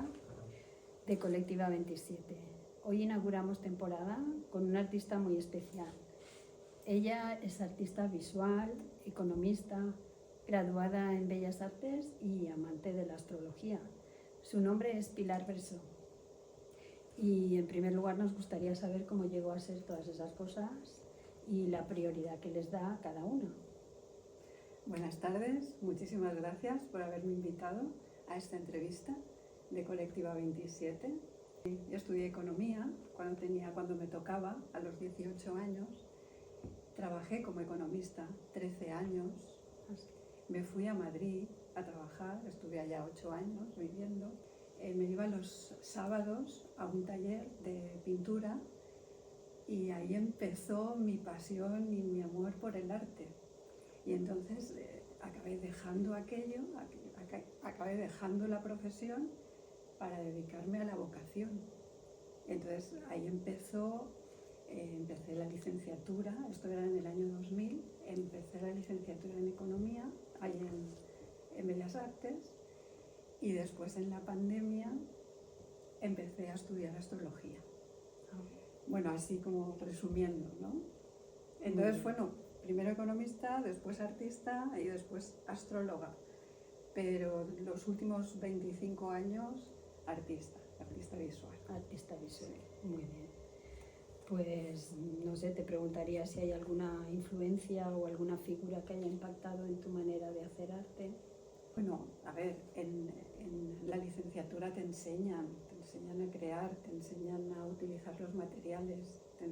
Marta, de Colectiva 27. Hoy inauguramos temporada con una artista muy especial. Ella es artista visual, economista, graduada en Bellas Artes y amante de la astrología. Su nombre es Pilar Bressó. Y en primer lugar nos gustaría saber cómo llegó a ser todas esas cosas y la prioridad que les da a cada una. Buenas tardes, muchísimas gracias por haberme invitado a esta entrevista de Colectiva 27. Yo estudié economía cuando me tocaba, a los 18 años. Trabajé como economista 13 años. Me fui a Madrid a trabajar, estuve allá 8 años viviendo. Me iba los sábados a un taller de pintura y ahí empezó mi pasión y mi amor por el arte. Y entonces acabé dejando aquello, acabé dejando la profesión para dedicarme a la vocación. Entonces ahí empecé la licenciatura, esto era en el año 2000, empecé la licenciatura en economía, ahí en Bellas Artes, y después en la pandemia empecé a estudiar astrología. Bueno, así como resumiendo, ¿no? Entonces, bueno, primero economista, después artista y después astróloga. Pero los últimos 25 años, artista visual. Artista visual, muy bien. Pues no sé, te preguntaría si hay alguna influencia o alguna figura que haya impactado en tu manera de hacer arte. Bueno, a ver, en la licenciatura te enseñan a crear, te enseñan a utilizar los materiales, te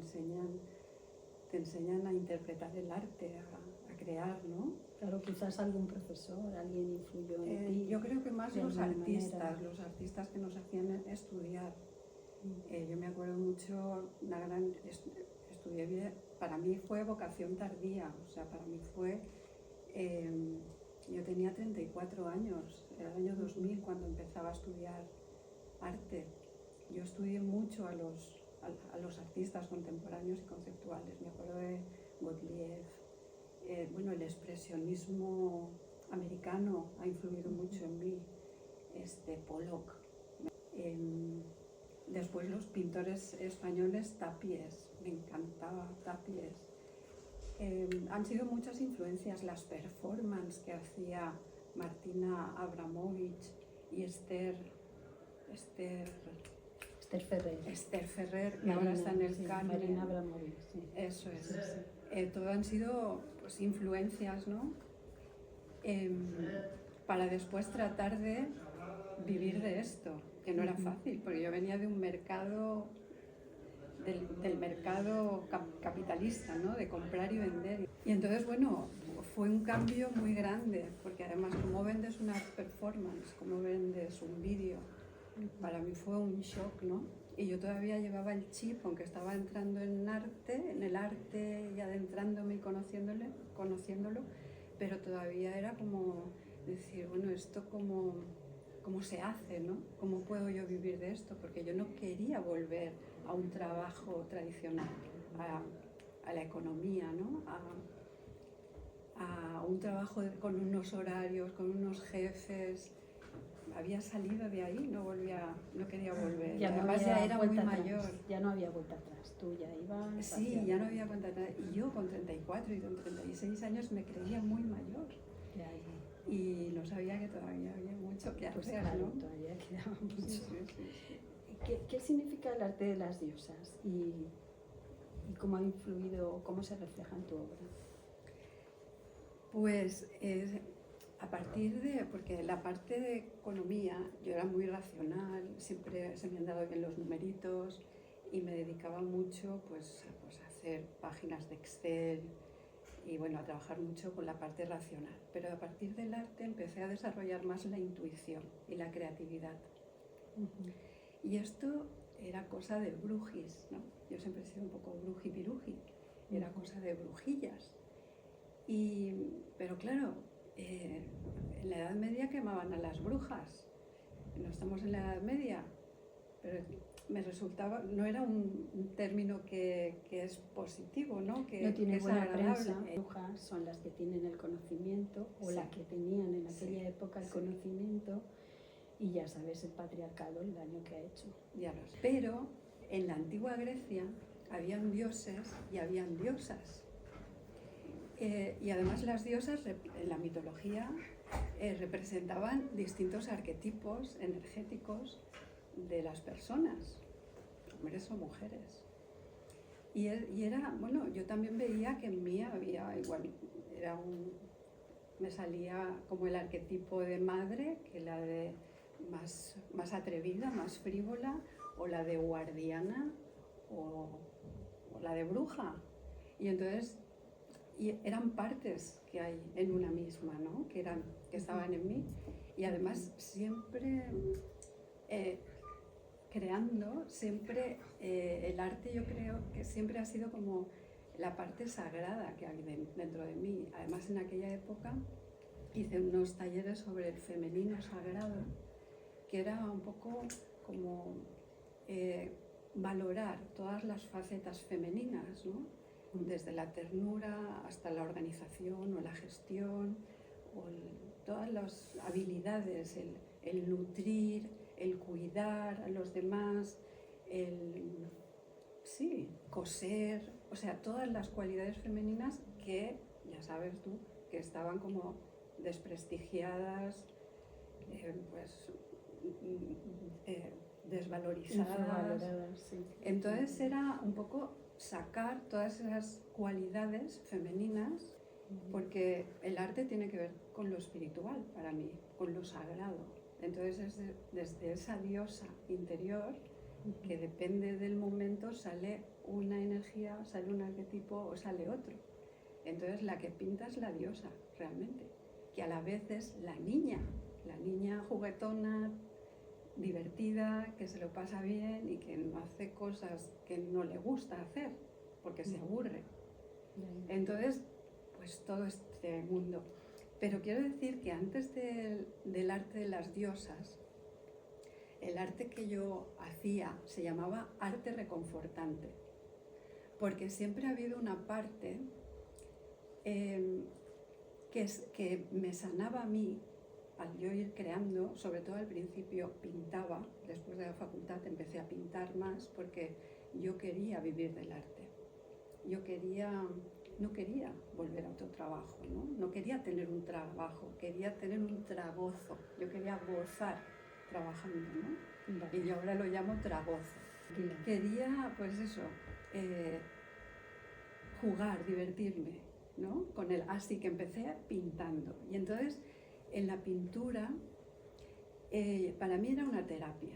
enseñan a interpretar el arte, a crear, ¿no? Claro, quizás algún profesor, alguien influyó en ti. Yo creo que más los artistas que nos hacían estudiar. Yo me acuerdo mucho, estudié bien, para mí fue vocación tardía, o sea, para mí fue, yo tenía 34 años, era el año 2000 cuando empezaba a estudiar arte. Yo estudié mucho a los artistas contemporáneos y conceptuales, me acuerdo de Gottlieb, bueno, el expresionismo americano ha influido mucho en mí, Pollock. Después los pintores españoles, Tapies, me encantaba Tapies. Han sido muchas influencias, las performances que hacía Martina Abramovich y Esther Ferrer, que ahora está en el Carmen. Marina Abramovich, sí. Eso es. Sí. Todo han sido pues, influencias, ¿no? Para después tratar de vivir de esto, que no era fácil, porque yo venía de un mercado, del mercado capitalista, ¿no? De comprar y vender. Y entonces, bueno, fue un cambio muy grande, porque además, ¿cómo vendes una performance? ¿Cómo vendes un vídeo? Para mí fue un shock, ¿no? Y yo todavía llevaba el chip, aunque estaba entrando en el arte y adentrándome y conociéndolo, pero todavía era como decir, bueno, esto cómo se hace, ¿no? ¿Cómo puedo yo vivir de esto? Porque yo no quería volver a un trabajo tradicional, a la economía, ¿no? A un trabajo con unos horarios, con unos jefes. Había salido de ahí, no quería volver. Ya además ya era muy mayor. Ya no había vuelta atrás, tú ya ibas. Sí, ya no había vuelta atrás. Y yo con 34 y con 36 años me creía muy mayor. Ya. Y no sabía que todavía había mucho que hacer, claro, ¿no? todavía quedaba mucho. Sí. ¿Qué significa el arte de las diosas y cómo ha influido, cómo se refleja en tu obra? Pues a partir porque la parte de economía yo era muy racional, siempre se me han dado bien los numeritos y me dedicaba mucho pues a hacer páginas de Excel y bueno, a trabajar mucho con la parte racional. Pero a partir del arte empecé a desarrollar más la intuición y la creatividad. Y esto era cosa de brujis, ¿no? Yo siempre he sido un poco brujipiruji, era cosa de brujillas. Pero claro, en la Edad Media quemaban a las brujas. No estamos en la Edad Media, pero me resultaba, no era un término que es positivo, ¿no? No tiene es buena agradable. prensa. Las brujas son las que tienen el conocimiento, o Sí. las que tenían en aquella Sí. época el Sí. conocimiento, Y ya sabes el patriarcado, el daño que ha hecho. Ya lo sé. Pero en la antigua Grecia habían dioses y habían diosas. Y además las diosas en la mitología representaban distintos arquetipos energéticos de las personas, hombres o mujeres. Y era, bueno, yo también veía que en mí había igual, me salía como el arquetipo de madre, que la de más atrevida, más frívola, o la de guardiana, o la de bruja. Y entonces eran partes que hay en una misma, ¿no? que estaban en mí. Y además siempre creando, siempre el arte, yo creo que siempre ha sido como la parte sagrada que hay dentro de mí. Además, en aquella época hice unos talleres sobre el femenino sagrado, que era un poco como valorar todas las facetas femeninas, ¿no? Desde la ternura hasta la organización o la gestión, o todas las habilidades, el nutrir, el cuidar a los demás, coser, o sea, todas las cualidades femeninas que, ya sabes tú, que estaban como desprestigiadas, desvalorizadas. Sí. Entonces era un poco sacar todas esas cualidades femeninas, porque el arte tiene que ver con lo espiritual para mí, con lo sagrado. Entonces desde esa diosa interior, que depende del momento, sale una energía, sale un arquetipo o sale otro. Entonces la que pinta es la diosa realmente, que a la vez es la niña juguetona, divertida, que se lo pasa bien y que no hace cosas que no le gusta hacer porque se aburre. Entonces, pues todo este mundo. Pero quiero decir que antes del arte de las diosas, el arte que yo hacía se llamaba arte reconfortante, porque siempre ha habido una parte que me sanaba a mí. Al yo ir creando, sobre todo al principio pintaba, después de la facultad empecé a pintar más porque yo quería vivir del arte. Yo no quería volver a otro trabajo, no quería tener un trabajo, quería tener un tragozo, yo quería gozar trabajando, ¿no? Vale. Y yo ahora lo llamo tragozo. Quería, pues eso, jugar, divertirme, ¿no? Así que empecé pintando. Y entonces en la pintura, para mí era una terapia.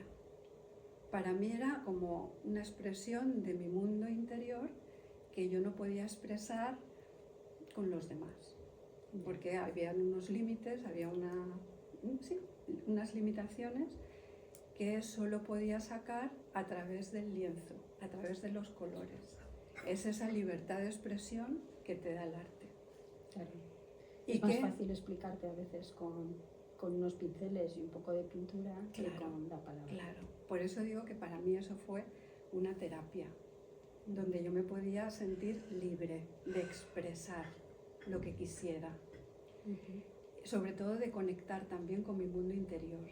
Para mí era como una expresión de mi mundo interior que yo no podía expresar con los demás. Porque había unos límites, había unas limitaciones que solo podía sacar a través del lienzo, a través de los colores. Es esa libertad de expresión que te da el arte. Claro. Es más fácil explicarte a veces con unos pinceles y un poco de pintura que con la palabra. Claro, por eso digo que para mí eso fue una terapia, donde yo me podía sentir libre de expresar lo que quisiera, sobre todo de conectar también con mi mundo interior.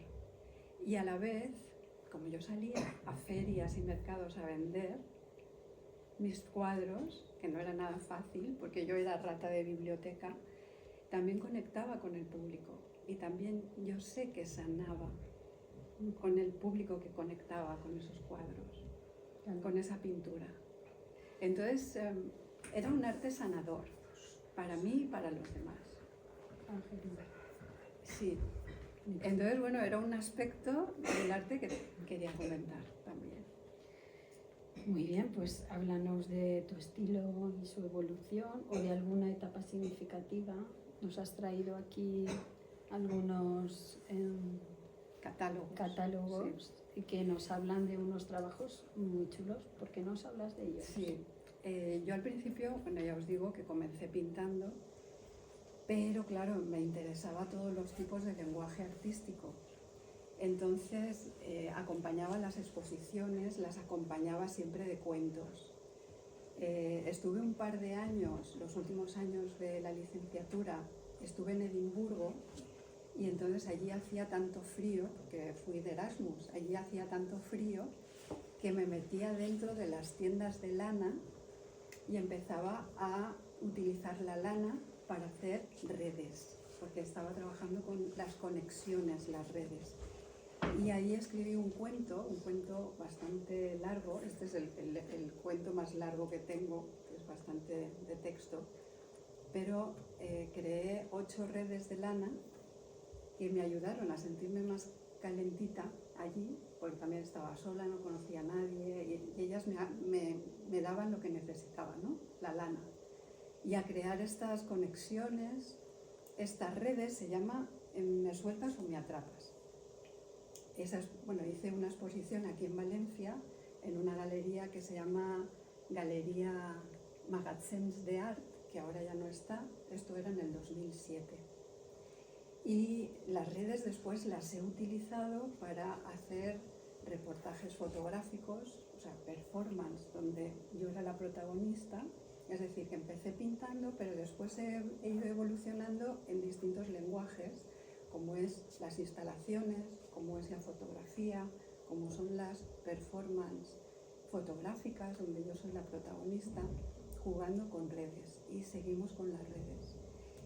Y a la vez, como yo salía a ferias y mercados a vender mis cuadros, que no era nada fácil, porque yo era rata de biblioteca, también conectaba con el público y también yo sé que sanaba con el público que conectaba con esos cuadros, con esa pintura. Entonces era un arte sanador para mí y para los demás. Sí. Entonces, bueno, era un aspecto del arte que quería comentar también. Muy bien, pues háblanos de tu estilo y su evolución o de alguna etapa significativa. Nos has traído aquí algunos catálogos sí, que nos hablan de unos trabajos muy chulos. ¿Por qué nos hablas de ellos? Sí, yo al principio, bueno, ya os digo que comencé pintando, pero claro, me interesaba todos los tipos de lenguaje artístico. Entonces acompañaba las exposiciones, las acompañaba siempre de cuentos. Estuve un par de años, los últimos años de la licenciatura, estuve en Edimburgo Y entonces allí hacía tanto frío, porque fui de Erasmus, allí hacía tanto frío que me metía dentro de las tiendas de lana y empezaba a utilizar la lana para hacer redes, porque estaba trabajando con las conexiones, las redes. Y ahí escribí un cuento bastante largo. Este es el cuento más largo que tengo, que es bastante de texto, pero creé 8 redes de lana que me ayudaron a sentirme más calentita allí, porque también estaba sola, no conocía a nadie, y ellas me daban lo que necesitaba, ¿no? La lana. Y a crear estas conexiones, estas redes, se llama Me sueltas o me atrapas. Hice una exposición aquí en Valencia, en una galería que se llama Galería Magatzems de Art, que ahora ya no está, esto era en el 2007. Y las redes después las he utilizado para hacer reportajes fotográficos, o sea, performance, donde yo era la protagonista. Es decir, que empecé pintando, pero después he ido evolucionando en distintos lenguajes, como es las instalaciones, como es la fotografía, como son las performances fotográficas, donde yo soy la protagonista, jugando con redes, y seguimos con las redes.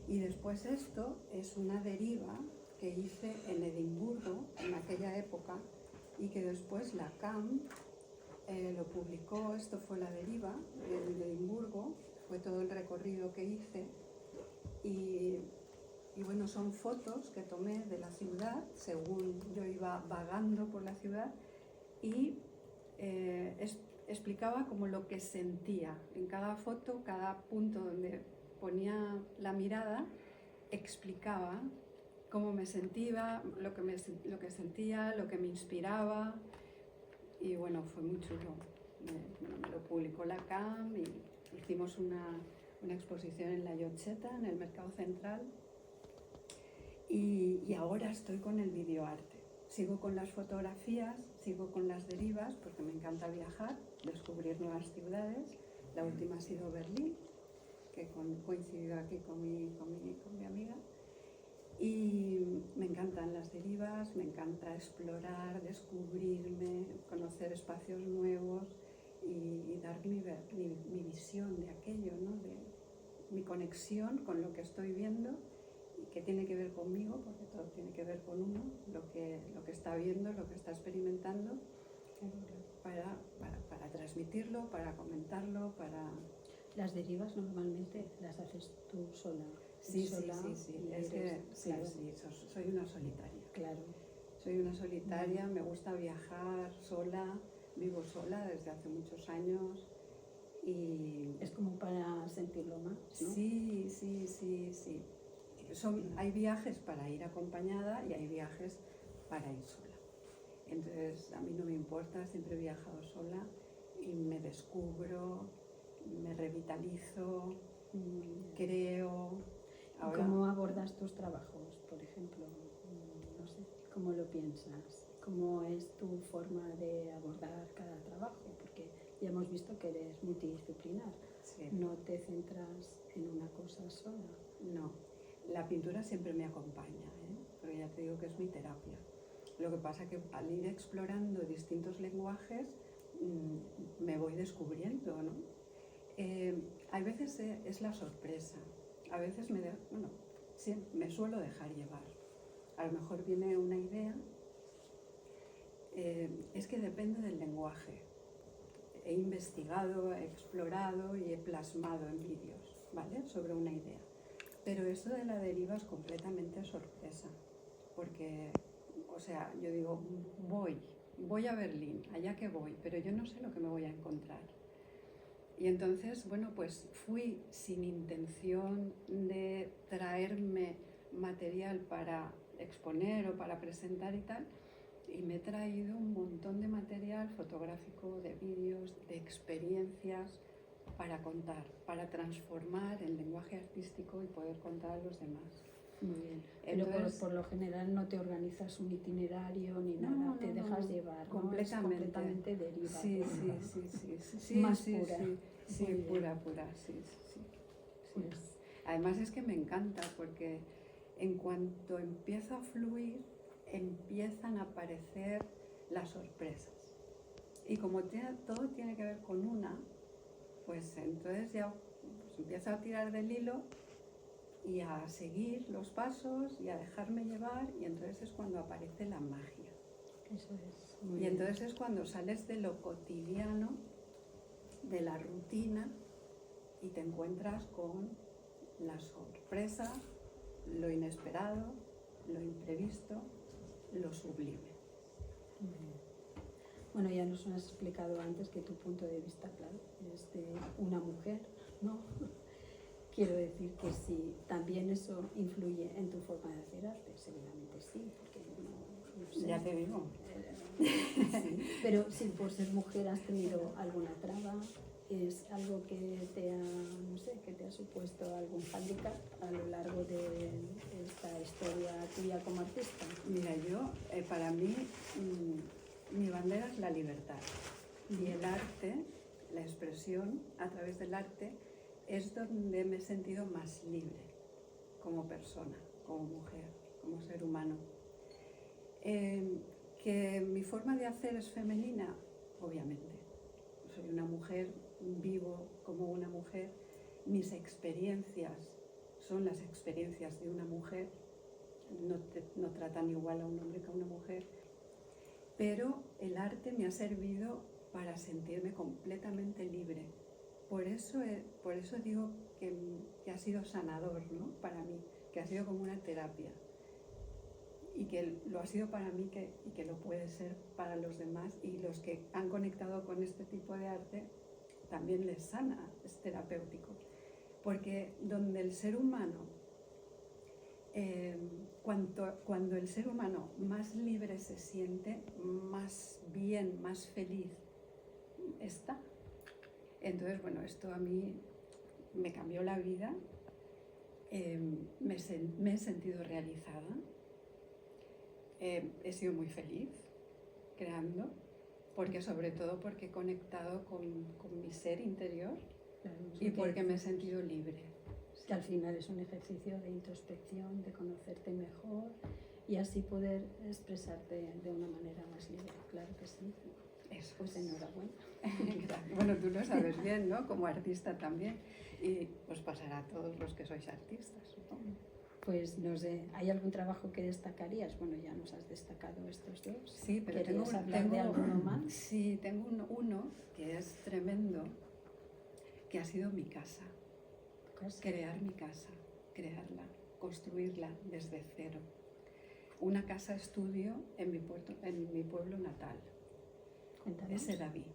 Y después esto es una deriva que hice en Edimburgo en aquella época y que después la CAM lo publicó. Esto fue la deriva en Edimburgo, fue todo el recorrido que hice y bueno, son fotos que tomé de la ciudad según yo iba vagando por la ciudad y explicaba como lo que sentía. En cada foto, cada punto donde ponía la mirada, explicaba cómo me sentía, lo que sentía, lo que me inspiraba. Y bueno, fue muy chulo. Me lo publicó la CAM y hicimos una exposición en la Llotxeta, en el Mercado Central. Y ahora estoy con el videoarte. Sigo con las fotografías, sigo con las derivas, porque me encanta viajar, descubrir nuevas ciudades. La última ha sido Berlín, que coincidió aquí con mi amiga. Y me encantan las derivas, me encanta explorar, descubrirme, conocer espacios nuevos y dar mi visión de aquello, ¿no? De mi conexión con lo que estoy viendo y que tiene que ver conmigo, porque todo tiene que ver con uno, lo que está viendo, lo que está experimentando, para transmitirlo, para comentarlo, para... Las derivas normalmente las haces tú sola. Sí, sola es que claro. Soy una solitaria. Claro. Soy una solitaria, me gusta viajar sola, vivo sola desde hace muchos años y... Es como para sentirlo más, ¿no? Sí. Hay viajes para ir acompañada y hay viajes para ir sola. Entonces, a mí no me importa, siempre he viajado sola y me descubro, me revitalizo, creo. Ahora, ¿cómo abordas tus trabajos, por ejemplo? No sé, ¿cómo lo piensas? ¿Cómo es tu forma de abordar cada trabajo? Porque ya hemos visto que eres multidisciplinar. sí. No te centras en una cosa sola. No, la pintura siempre me acompaña, porque ya te digo que es mi terapia. Lo que pasa es que al ir explorando distintos lenguajes me voy descubriendo, ¿no? A veces es la sorpresa, a veces me suelo dejar llevar. A lo mejor viene una idea, es que depende del lenguaje. He investigado, he explorado y he plasmado en vídeos, ¿vale? Sobre una idea. Pero eso de la deriva es completamente sorpresa, porque, o sea, yo digo, voy a Berlín, allá que voy, pero yo no sé lo que me voy a encontrar. Y entonces, bueno, pues fui sin intención de traerme material para exponer o para presentar y tal, y me he traído un montón de material fotográfico, de vídeos, de experiencias para contar, para transformar el lenguaje artístico y poder contar a los demás. Muy bien. Entonces, pero por lo general no te organizas un itinerario ni nada, te dejas llevar, ¿no? completamente. Es completamente deriva. Sí. Más pura. Sí, pura, sí. Pues, Además es que me encanta porque en cuanto empiezo a fluir, empiezan a aparecer las sorpresas. Y como todo tiene que ver con una, pues entonces ya pues empiezo a tirar del hilo y a seguir los pasos y a dejarme llevar, y entonces es cuando aparece la magia. Eso es. Muy Y bien. entonces es cuando sales de lo cotidiano, de la rutina, y te encuentras con la sorpresa, lo inesperado, lo imprevisto, lo sublime. Muy bien. Bueno, ya nos has explicado antes que tu punto de vista, claro, es de una mujer, ¿no? Quiero decir que si también eso influye en tu forma de hacer arte, seguramente sí, porque no sé. Ya te digo. Sí. Pero si por ser mujer has tenido alguna traba, es algo que te ha, no sé, que te ha supuesto algún hándicap a lo largo de esta historia tuya como artista. Mira, yo, para mí, mi bandera es la libertad. Y el arte, la expresión a través del arte, es donde me he sentido más libre como persona, como mujer, como ser humano. Que mi forma de hacer es femenina, obviamente. Soy una mujer, vivo como una mujer. Mis experiencias son las experiencias de una mujer. No tratan igual a un hombre que a una mujer. Pero el arte me ha servido para sentirme completamente libre. Por eso digo que ha sido sanador, ¿no? Para mí, que ha sido como una terapia. Y que lo ha sido para mí y que lo puede ser para los demás. Y los que han conectado con este tipo de arte también les sana, es terapéutico. Porque donde el ser humano, cuando el ser humano más libre se siente, más bien, más feliz está. Entonces, bueno, esto a mí me cambió la vida, me he sentido realizada, he sido muy feliz creando, sobre todo porque he conectado con mi ser interior, Claro, y porque me he sentido libre. Que al final es un ejercicio de introspección, de conocerte mejor y así poder expresarte de una manera más libre. Claro que sí. Eso. Pues enhorabuena. Bueno, tú lo sabes bien, ¿no? Como artista también. Y os pasará a todos los que sois artistas, supongo. Pues no sé, ¿hay algún trabajo que destacarías? Bueno, ya nos has destacado estos dos. Sí, pero ¿Querías hablar de alguno más? Sí, tengo uno que es tremendo, que ha sido mi casa. Crear mi casa, crearla, construirla desde cero. Una casa estudio en mi pueblo natal. Cuéntanos. Es Sedaví.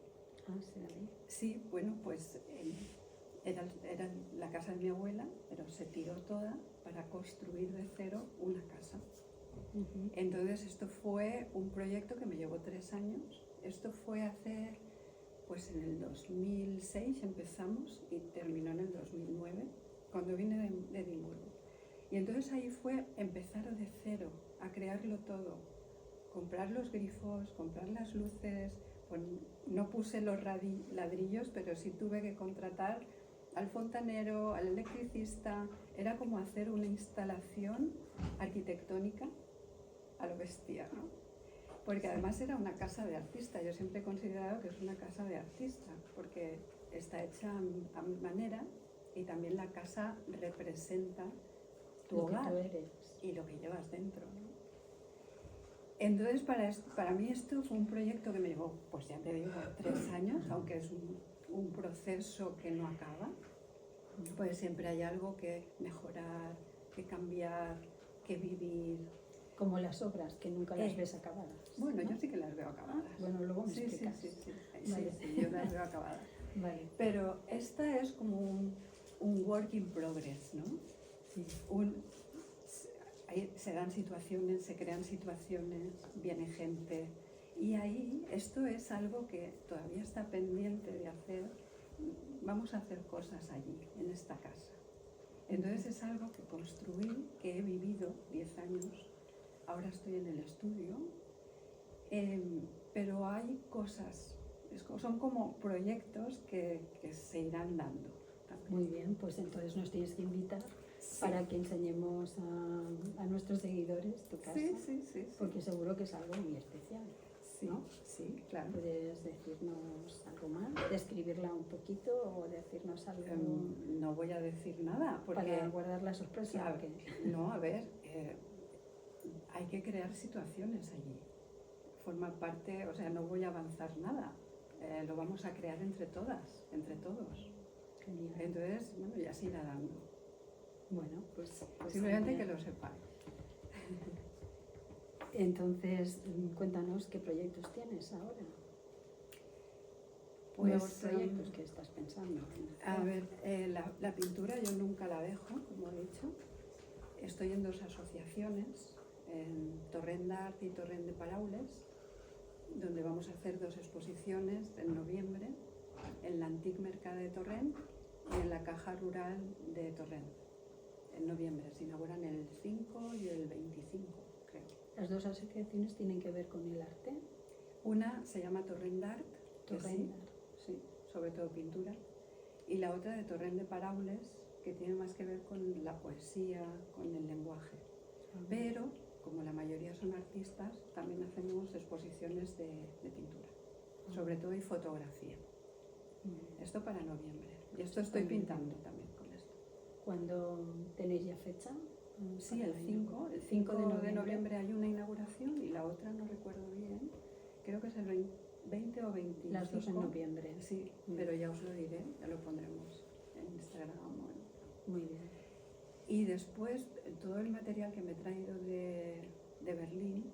Ah, Sedaví. Sí, bueno, pues era la casa de mi abuela, pero se tiró toda para construir de cero una casa. Entonces esto fue un proyecto que me llevó 3 años. Esto fue hace, pues en el 2006 empezamos y terminó en el 2009, cuando vine de Edimburgo. Y entonces ahí fue empezar de cero, a crearlo todo. Comprar los grifos, comprar las luces. No puse los ladrillos, pero sí tuve que contratar al fontanero, al electricista. Era como hacer una instalación arquitectónica a lo bestia, ¿no? Porque además era una casa de artista. Yo siempre he considerado que es una casa de artista, porque está hecha a mi manera, y también la casa representa tu hogar, que tú eres y lo que llevas dentro, ¿no? Entonces para mí esto fue un proyecto que me llevó, pues ya te digo, 3 años, aunque es un proceso que no acaba. Pues siempre hay algo que mejorar, que cambiar, que vivir. Como las obras, que nunca las ves acabadas. Bueno, ¿no? yo sí que las veo acabadas. Bueno, luego me Sí, explicas. Vale. Sí, yo las veo acabadas. Vale. Pero esta es como un work in progress, ¿no? Sí. Se dan situaciones, se crean situaciones, viene gente. Y ahí esto es algo que todavía está pendiente de hacer. Vamos a hacer cosas allí, en esta casa. Entonces es algo que construí, que he vivido 10 años. Ahora estoy en el estudio, pero hay cosas, son como proyectos que se irán dando también. Muy bien, pues entonces nos tienes que invitar para que enseñemos a nuestros seguidores tu casa, sí. porque seguro que es algo muy especial, Sí, ¿no? sí, claro. ¿Puedes decirnos algo más? ¿Describirla un poquito o decirnos algo No voy a decir nada, porque... para guardar la sorpresa? A ver, no, a ver, hay que crear situaciones allí. Forma parte, o sea, no voy a avanzar nada. Lo vamos a crear entre todas, entre todos. Genial. Entonces, bueno, ya se irá dando. Bueno, pues Simplemente genial. que lo sepan. Entonces, cuéntanos qué proyectos tienes ahora. Pues, Nuevos proyectos que estás pensando en hacer. A ver, la pintura yo nunca la dejo, como he dicho. Estoy en 2 asociaciones, en Torrent d'Art y Torrent de Paraules, donde vamos a hacer 2 exposiciones en noviembre, en l'Antic Mercat de Torrent y en la Caja Rural de Torrent. En noviembre se inauguran el 5 y el 25, creo. Las 2 asociaciones tienen que ver con el arte. Una se llama Torrent d'Art, que Torrent d'Art. sí, sobre todo pintura, y la otra de Torrent de Paraules, que tiene más que ver con la poesía, con el lenguaje. Pero, como la mayoría son artistas, también hacemos exposiciones de pintura, sobre todo y fotografía. Esto para noviembre. Y esto estoy pintando también con esto. ¿Cuándo tenéis ya fecha? Sí, Para el 5. El 5 de noviembre hay una inauguración y la otra no recuerdo bien. Creo que es el 20 o 25. Las 2 en noviembre. Sí, pero ya os lo diré, ya lo pondremos en Instagram. Muy bien. Y después, todo el material que me he traído de Berlín,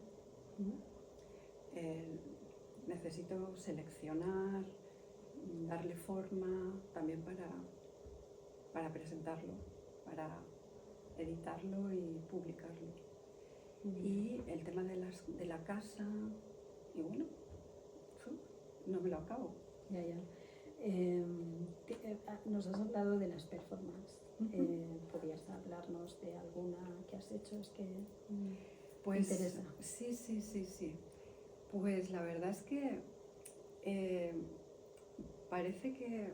necesito seleccionar, darle forma, también para presentarlo, para editarlo y publicarlo. Y el tema de la casa, y bueno, no me lo acabo. Ya. Nos has hablado de las performances. ¿Podrías hablarnos de alguna que has hecho? Es que Pues, me interesa. Sí. Pues la verdad es que parece que,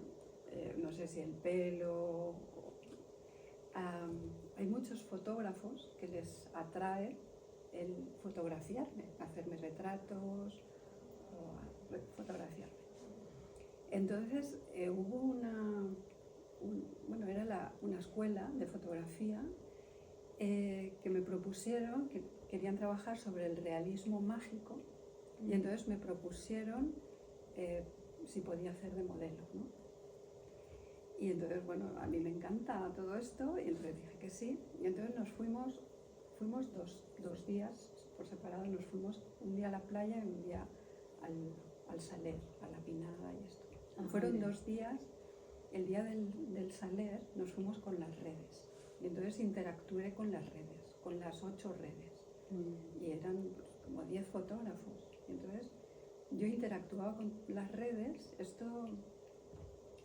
no sé si el pelo... hay muchos fotógrafos que les atrae el fotografiarme, hacerme retratos o fotografiarme. Entonces hubo una escuela de fotografía que me propusieron, que querían trabajar sobre el realismo mágico, y entonces me propusieron si podía hacer de modelo, ¿no? Y entonces, bueno, a mí me encanta todo esto, y entonces dije que sí, y entonces nos fuimos dos días por separado, nos fuimos un día a la playa y un día al Saler, a la Pinada y esto. Fueron 2 días. El día del Saler nos fuimos con las redes, y entonces interactué con las redes, con las 8 redes, y eran como 10 fotógrafos, y entonces yo interactuaba con las redes. Esto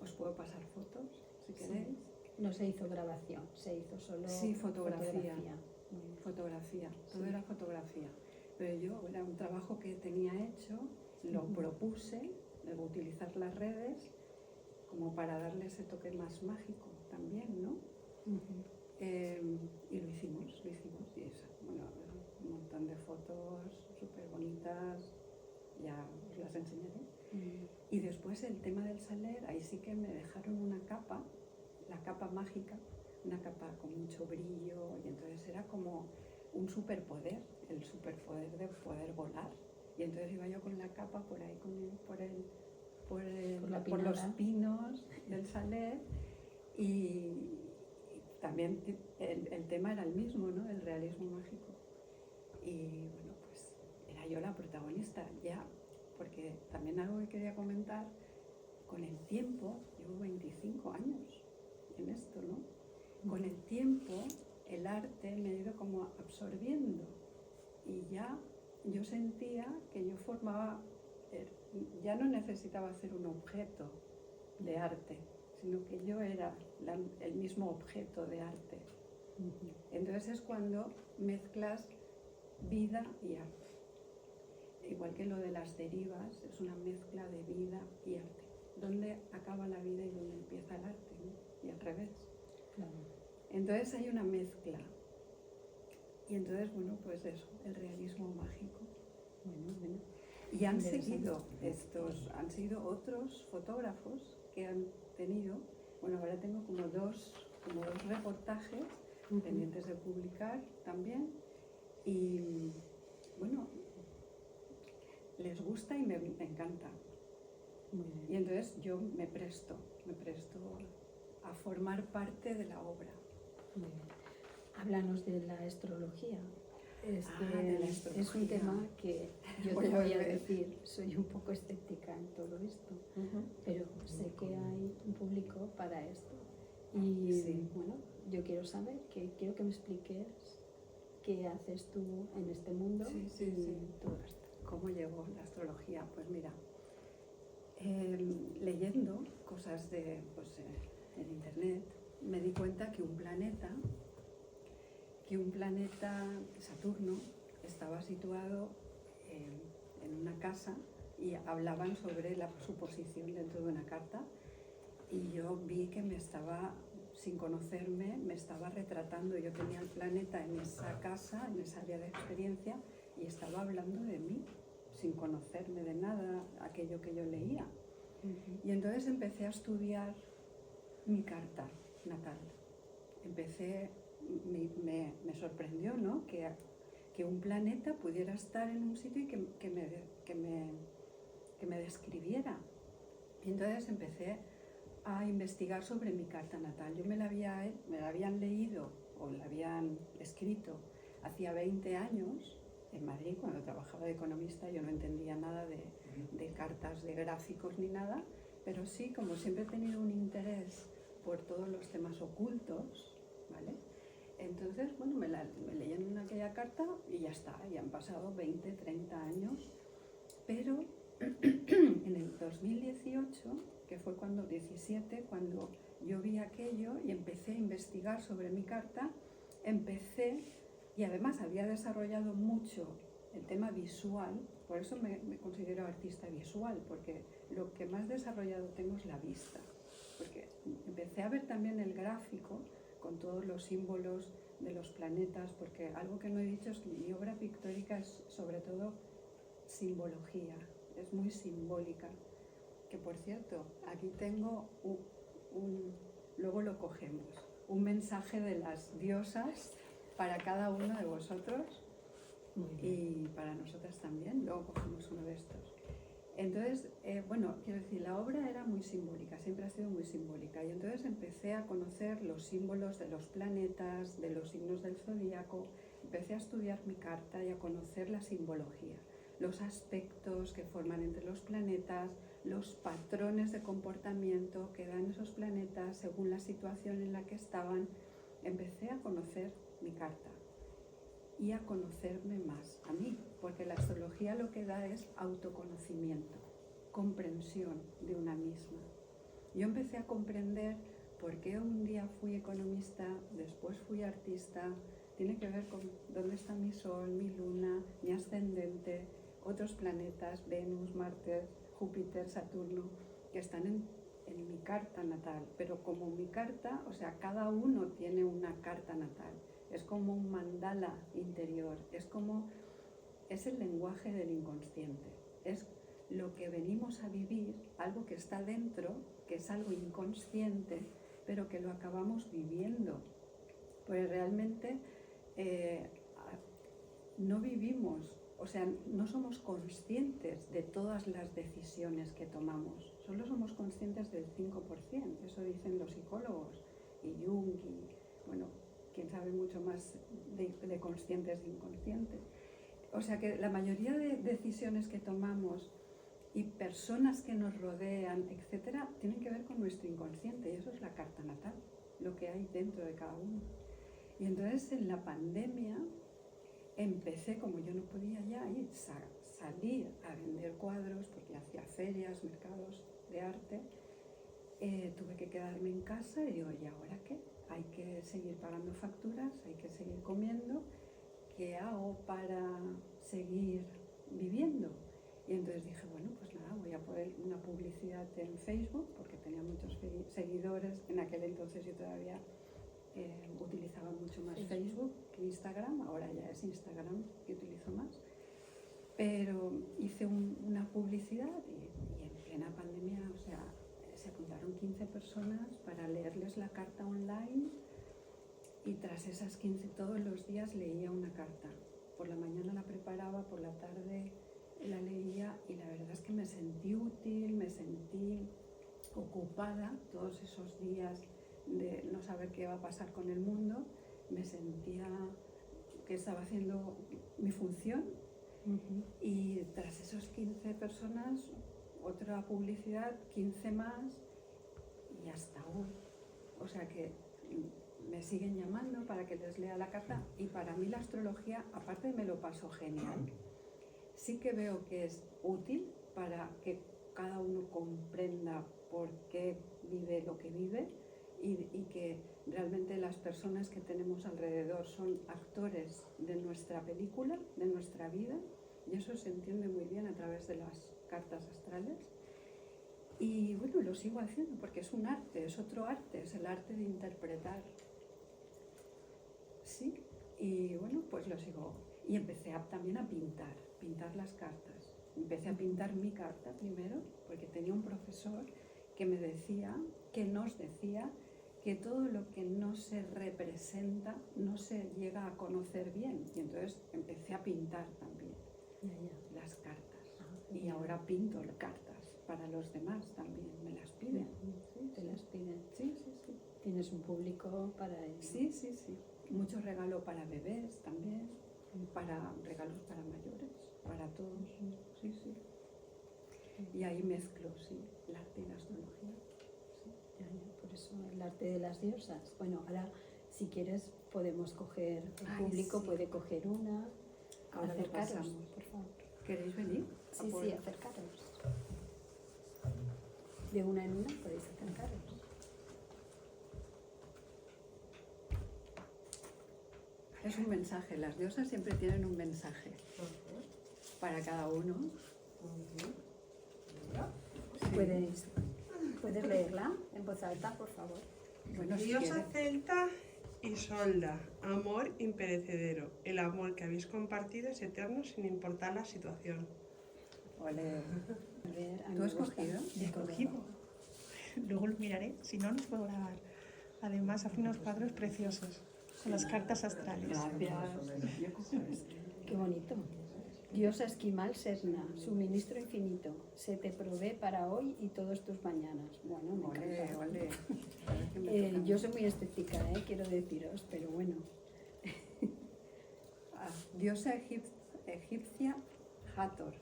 os puedo pasar fotos si queréis. No se hizo grabación, se hizo solo fotografía. Todo era fotografía, pero yo era un trabajo que tenía hecho, lo propuse, debo utilizar las redes como para darle ese toque más mágico también, ¿no? Y lo hicimos, y bueno, un montón de fotos súper bonitas, ya os las enseñaré. Y después el tema del Saler, ahí sí que me dejaron una capa, la capa mágica, una capa con mucho brillo, y entonces era como un superpoder, el superpoder de poder volar. Y entonces iba yo con la capa por ahí, por los pinos del Saler, y también el tema era el mismo, ¿no? El realismo mágico. Y bueno, pues era yo la protagonista ya, porque también algo que quería comentar, con el tiempo, llevo 25 años en esto, ¿no? Con el tiempo el arte me ha ido como absorbiendo, y ya yo sentía que yo formaba, ya no necesitaba hacer un objeto de arte, sino que yo era el mismo objeto de arte. Entonces es cuando mezclas vida y arte. Igual que lo de las derivas, es una mezcla de vida y arte. ¿Dónde acaba la vida y dónde empieza el arte? ¿No? Y al revés. Claro. Entonces hay una mezcla. Y entonces, bueno, pues eso, el realismo mágico. Bueno. Y han Interesante. han sido otros fotógrafos que han tenido, bueno, ahora tengo como dos reportajes pendientes de publicar también. Y bueno, les gusta y me encanta. Muy bien. Y entonces yo me presto a formar parte de la obra. Muy bien. Háblanos de la astrología. De la astrología. Es un tema que yo te voy a decir, soy un poco escéptica en todo esto, pero sé que hay un público para esto. Y Sí. bueno, yo quiero quiero que me expliques qué haces tú en este mundo y todo esto. ¿Cómo llegó la astrología? Pues mira, leyendo cosas en internet, me di cuenta que un planeta, Saturno, estaba situado en una casa y hablaban sobre su posición dentro de una carta, y yo vi que sin conocerme, me estaba retratando. Yo tenía el planeta en esa casa, en esa área de experiencia, y estaba hablando de mí, sin conocerme de nada, aquello que yo leía. Y entonces empecé a estudiar mi carta natal. Me sorprendió, ¿no?, que un planeta pudiera estar en un sitio y que me describiera. Y entonces empecé a investigar sobre mi carta natal. Yo me la habían leído o la habían escrito hacía 20 años en Madrid, cuando trabajaba de economista. Yo no entendía nada de cartas, de gráficos ni nada, pero sí, como siempre he tenido un interés por todos los temas ocultos, ¿vale? Entonces, bueno, me leí en aquella carta y ya está, ya han pasado 20, 30 años, pero en el 2018, que fue 17, cuando yo vi aquello y empecé a investigar sobre mi carta, y además había desarrollado mucho el tema visual. Por eso me considero artista visual, porque lo que más desarrollado tengo es la vista, porque empecé a ver también el gráfico con todos los símbolos de los planetas, porque algo que no he dicho es que mi obra pictórica es sobre todo simbología, es muy simbólica. Que por cierto, aquí tengo luego lo cogemos, un mensaje de las diosas para cada uno de vosotros y para nosotras también. Luego cogemos uno de estos. Entonces, bueno, quiero decir, la obra era muy simbólica, siempre ha sido muy simbólica, y entonces empecé a conocer los símbolos de los planetas, de los signos del zodíaco. Empecé a estudiar mi carta y a conocer la simbología, los aspectos que forman entre los planetas, los patrones de comportamiento que dan esos planetas según la situación en la que estaban. Empecé a conocer mi carta y a conocerme más a mí, porque la astrología lo que da es autoconocimiento, comprensión de una misma. Yo empecé a comprender por qué un día fui economista, después fui artista. Tiene que ver con dónde está mi Sol, mi Luna, mi ascendente, otros planetas, Venus, Marte, Júpiter, Saturno, que están en mi carta natal. Pero como mi carta, o sea, cada uno tiene una carta natal. Es como un mandala interior, es el lenguaje del inconsciente, es lo que venimos a vivir, algo que está dentro, que es algo inconsciente, pero que lo acabamos viviendo. Pues realmente no vivimos, o sea, no somos conscientes de todas las decisiones que tomamos, solo somos conscientes del 5%, eso dicen los psicólogos, y Jung, y bueno, quién sabe mucho más de conscientes e inconscientes. O sea que la mayoría de decisiones que tomamos y personas que nos rodean, etcétera, tienen que ver con nuestro inconsciente, y eso es la carta natal, lo que hay dentro de cada uno. Y entonces en la pandemia empecé, como yo no podía ya salir a vender cuadros, porque hacía ferias, mercados de arte, tuve que quedarme en casa y digo, ¿y ahora qué? Hay que seguir pagando facturas, hay que seguir comiendo. ¿Qué hago para seguir viviendo? Y entonces dije, bueno, pues nada, voy a poner una publicidad en Facebook, porque tenía muchos seguidores. En aquel entonces yo todavía utilizaba mucho más Facebook que Instagram, ahora ya es Instagram que utilizo más. Pero hice una publicidad y en plena pandemia, o sea, se apuntaron 15 personas para leerles la carta online y tras esas 15 todos los días leía una carta. Por la mañana la preparaba, por la tarde la leía y la verdad es que me sentí útil, me sentí ocupada todos esos días de no saber qué va a pasar con el mundo. Me sentía que estaba haciendo mi función. Y tras esos 15 personas, otra publicidad, 15 más y hasta hoy. O sea que me siguen llamando para que les lea la carta y para mí la astrología, aparte me lo paso genial, sí que veo que es útil para que cada uno comprenda por qué vive lo que vive y que realmente las personas que tenemos alrededor son actores de nuestra película, de nuestra vida, y eso se entiende muy bien a través de las cartas astrales. Y bueno, lo sigo haciendo porque es un arte, es otro arte, es el arte de interpretar. Sí, y bueno, pues lo sigo. Y empecé también a pintar las cartas. Empecé a pintar mi carta primero porque tenía un profesor que me decía, que nos decía, que todo lo que no se representa no se llega a conocer bien. Y entonces empecé a pintar también las cartas. Y ahora pinto cartas para los demás también. Me las piden. Sí, te las piden. Sí. Tienes un público para ello. Sí. Mucho regalo para bebés también, para regalos para mayores, para todos. Sí. Y ahí mezclo, el arte y la astrología. Sí. Por eso el arte de las diosas. Bueno, ahora si quieres podemos coger, el público puede coger una. Ahora acercaros, por favor. ¿Queréis venir? Sí, acercaros. De una en una podéis acercaros. Es un mensaje, las diosas siempre tienen un mensaje para cada uno. ¿Puedes leerla en voz alta, por favor? Bueno, Diosa celta Isolda, amor imperecedero. El amor que habéis compartido es eterno sin importar la situación. Ole. A ver, ¿Tú has cogido? He cogido. Luego lo miraré, si no nos puedo grabar. Además, hace unos cuadros preciosos con las cartas astrales. Gracias. Yo cojo este. Qué bonito. Diosa esquimal Serna, suministro infinito, se te provee para hoy y todos tus mañanas. Bueno, me encanta. Ole. Yo soy muy escéptica, quiero deciros, pero bueno. Diosa egipcia Hathor,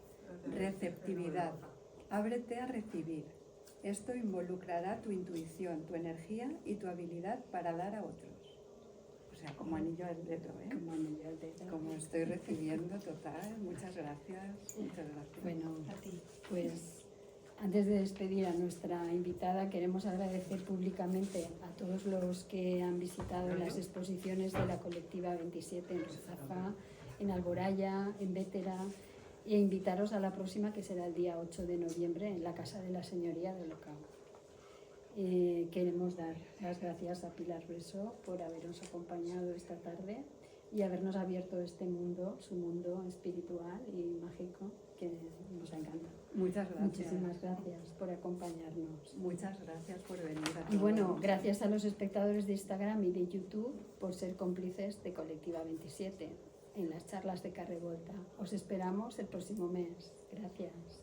receptividad. Ábrete a recibir. Esto involucrará tu intuición, tu energía y tu habilidad para dar a otros. O sea, como anillo al dedo, Como anillo al dedo. Como estoy recibiendo, total. Muchas gracias. Bueno, pues antes de despedir a nuestra invitada, queremos agradecer públicamente a todos los que han visitado las exposiciones de la Colectiva 27 en Ruzafa, en Alboraya, en Vétera, e invitaros a la próxima, que será el día 8 de noviembre, en la Casa de la Señoría de Locao. Queremos dar las gracias a Pilar Breso por habernos acompañado esta tarde y habernos abierto este mundo, su mundo espiritual y mágico, que nos encanta. Muchas gracias. Muchísimas gracias por acompañarnos. Muchas gracias por venir a todos. Y bueno, gracias a los espectadores de Instagram y de YouTube por ser cómplices de Colectiva 27 en las charlas de Carrevolta. Os esperamos el próximo mes. Gracias.